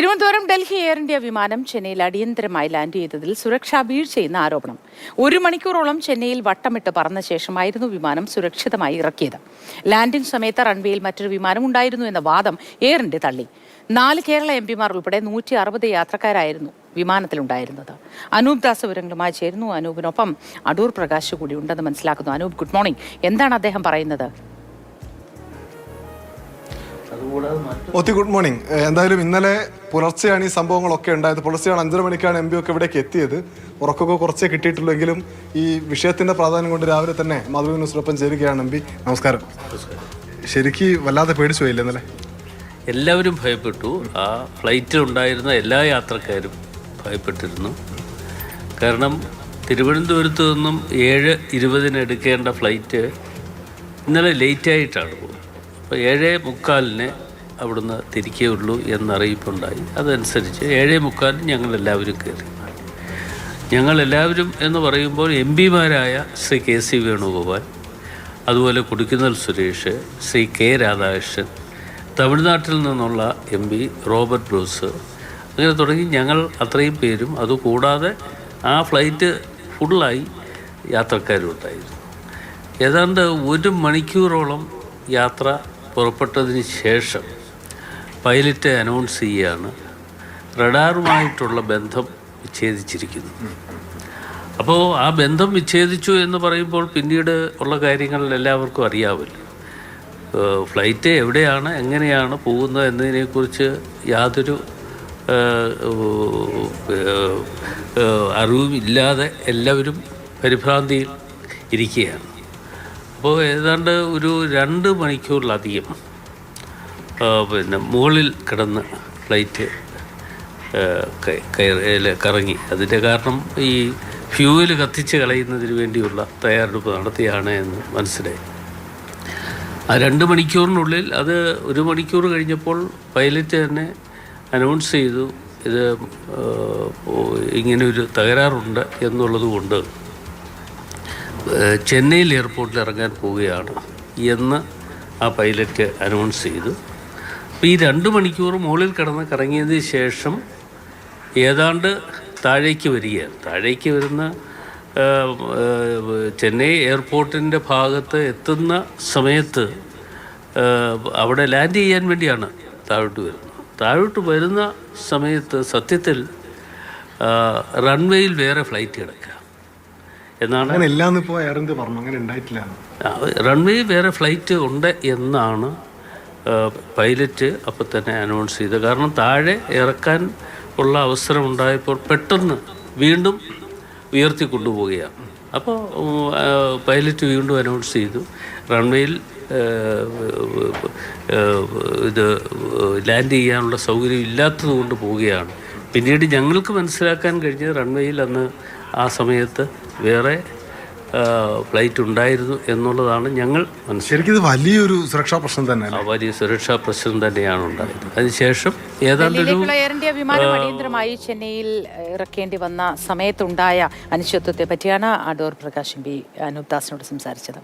Thiruvananthapuram Delhi air India വിമാനം ചെന്നൈയിൽ അടിയന്തരമായി ലാൻഡ് ചെയ്തതിൽ സുരക്ഷാ വീഴ്ചയെന്ന ആരോപണം. 1 മണിക്കൂറോളം ചെന്നൈയിൽ വട്ടമിട്ട് പറന്ന ശേഷമായിരുന്നു വിമാനം സുരക്ഷിതമായി ഇറക്കിയത്. ലാൻഡിംഗ് സമയത്ത് റൺവേയിൽ മറ്റൊരു വിമാനം ഉണ്ടായിരുന്നു എന്ന വാദം എയർ ഇന്ത്യ തള്ളി. 4 കേരള എംപിമാർ ഉൾപ്പെടെ 160 യാത്രക്കാരായിരുന്നു വിമാനത്തിലുണ്ടായിരുന്നത്. അനൂപ് ദാസ് വിവരങ്ങളുമായി ചേരുന്നു. അനൂപിനൊപ്പം അടൂർ പ്രകാശ് കൂടി ഉണ്ടെന്ന് മനസ്സിലാക്കുന്നു. Anoop, good morning. എന്താണ് അദ്ദേഹം പറയുന്നത്? Good morning. എന്തായാലും ഇന്നലെ പുലർച്ചെയാണ് ഈ സംഭവങ്ങളൊക്കെ ഉണ്ടായത്. പുലർച്ചെയാണ് 5:30 മണിക്കാണ് എം പി ഒക്കെ ഇവിടേക്ക് എത്തിയത്. ഉറക്കമൊക്കെ കുറച്ചേ കിട്ടിയിട്ടുള്ളെങ്കിലും ഈ വിഷയത്തിന്റെ പ്രാധാന്യം കൊണ്ട് രാവിലെ തന്നെ മാതൃഭൂമി ന്യൂസിനൊപ്പം ചേരുകയാണ് എം പി. നമസ്കാരം. ശരിക്ക് വല്ലാതെ പേടിച്ചു പോയില്ലേ ഇന്നലെ? എല്ലാവരും ഭയപ്പെട്ടു. ആ ഫ്ലൈറ്റിൽ ഉണ്ടായിരുന്ന എല്ലാ യാത്രക്കാരും ഭയപ്പെട്ടിരുന്നു. കാരണം തിരുവനന്തപുരത്ത് നിന്നും 7:20 എടുക്കേണ്ട ഫ്ലൈറ്റ് ഇന്നലെ ലേറ്റായിട്ടാണ് പോകുന്നത്. അപ്പോൾ 7:45 അവിടുന്ന് തിരിക്കേ ഉള്ളൂ എന്നറിയിപ്പുണ്ടായി. അതനുസരിച്ച് 7:45 ഞങ്ങളെല്ലാവരും കയറി. ഞങ്ങളെല്ലാവരും എന്ന് പറയുമ്പോൾ എം പിമാരായ ശ്രീ KC വേണുഗോപാൽ, അതുപോലെ കൊടിക്കുന്നിൽ സുരേഷ്, ശ്രീ K രാധാകൃഷ്ണൻ, തമിഴ്നാട്ടിൽ നിന്നുള്ള MP റോബർട്ട് ബ്രൂസ്, അങ്ങനെ തുടങ്ങി ഞങ്ങൾ അത്രയും പേരും, അതുകൂടാതെ ആ ഫ്ലൈറ്റ് ഫുള്ളായി യാത്രക്കാരും ഉണ്ടായിരുന്നു. ഏതാണ്ട് 1 മണിക്കൂറോളം യാത്ര പുറപ്പെട്ടതിന് ശേഷം പൈലറ്റ് അനൗൺസ് ചെയ്യുകയാണ് റഡാറുമായിട്ടുള്ള ബന്ധം വിച്ഛേദിച്ചിരിക്കുന്നു. അപ്പോൾ ആ ബന്ധം വിച്ഛേദിച്ചു എന്ന് പറയുമ്പോൾ പിന്നീട് ഉള്ള കാര്യങ്ങൾ എല്ലാവർക്കും അറിയാമല്ലോ. ഫ്ലൈറ്റ് എവിടെയാണ്, എങ്ങനെയാണ് പോകുന്നത് എന്നതിനെക്കുറിച്ച് യാതൊരു അറിവും ഇല്ലാതെ എല്ലാവരും പരിഭ്രാന്തിയിൽ ഇരിക്കുകയാണ്. അപ്പോൾ ഏതാണ്ട് ഒരു 2 മണിക്കൂറിലധികം മുകളിൽ കിടന്ന് ഫ്ലൈറ്റ് കറങ്ങി. അതിൻ്റെ കാരണം ഈ ഫ്യൂവൽ കത്തിച്ച് കളയുന്നതിന് വേണ്ടിയുള്ള തയ്യാറെടുപ്പ് നടത്തിയാണ് എന്ന് മനസ്സിലായി. ആ 2 മണിക്കൂറിനുള്ളിൽ, അത് 1 മണിക്കൂർ കഴിഞ്ഞപ്പോൾ പൈലറ്റ് തന്നെ അനൗൺസ് ചെയ്തു, ഇത് ഇങ്ങനെയൊരു തകരാറുണ്ട് എന്നുള്ളത് കൊണ്ട് ചെന്നൈയിൽ എയർപോർട്ടിൽ ഇറങ്ങാൻ പോവുകയാണ് എന്ന് ആ പൈലറ്റ് അനൗൺസ് ചെയ്തു. അപ്പോൾ ഈ 2 മണിക്കൂർ മുകളിൽ കിടന്ന് കറങ്ങിയതിന് ശേഷം ഏതാണ്ട് താഴേക്ക് വരികയാണ്. താഴേക്ക് വരുന്ന ചെന്നൈ എയർപോർട്ടിൻ്റെ ഭാഗത്ത് എത്തുന്ന സമയത്ത് അവിടെ ലാൻഡ് ചെയ്യാൻ വേണ്ടിയാണ് താഴോട്ട് വരുന്നത്. താഴോട്ട് വരുന്ന സമയത്ത് സത്യത്തിൽ റൺവേയിൽ വേറെ ഫ്ലൈറ്റ് കിടക്കുക എന്നാണ്. റൺവേ വേറെ ഫ്ലൈറ്റ് ഉണ്ട് എന്നാണ് പൈലറ്റ് അപ്പോൾ തന്നെ അനൗൺസ് ചെയ്തത്. കാരണം താഴെ ഇറക്കാൻ ഉള്ള അവസരം ഉണ്ടായപ്പോൾ പെട്ടെന്ന് വീണ്ടും ഉയർത്തി കൊണ്ടുപോവുകയാണ്. അപ്പോൾ പൈലറ്റ് വീണ്ടും അനൗൺസ് ചെയ്തു റൺവേയിൽ ഇത് ലാൻഡ് ചെയ്യാനുള്ള സൗകര്യം ഇല്ലാത്തത് കൊണ്ട് പോവുകയാണ്. പിന്നീട് ഞങ്ങൾക്ക് മനസ്സിലാക്കാൻ കഴിഞ്ഞത് റൺവേയിൽ അന്ന് ആ സമയത്ത് വേറെ ഫ്ലൈറ്റ് ഉണ്ടായിരുന്നു എന്നുള്ളതാണ് ഞങ്ങൾ മനസ്സിലാക്കിയത്. വലിയൊരു സുരക്ഷാ പ്രശ്നം തന്നെ, വലിയ സുരക്ഷാ പ്രശ്നം തന്നെയാണ് ഉണ്ടായത്. അതിനുശേഷം ഏതാണ്ട് എയർ ഇന്ത്യ വിമാനം അടിയന്തരമായി ചെന്നൈയിൽ ഇറക്കേണ്ടി വന്ന സമയത്തുണ്ടായ അനിശ്ചിതത്വത്തെ പറ്റിയാണ് അടൂർ പ്രകാശ് MP അനൂപ് ദാസിനോട് സംസാരിച്ചത്.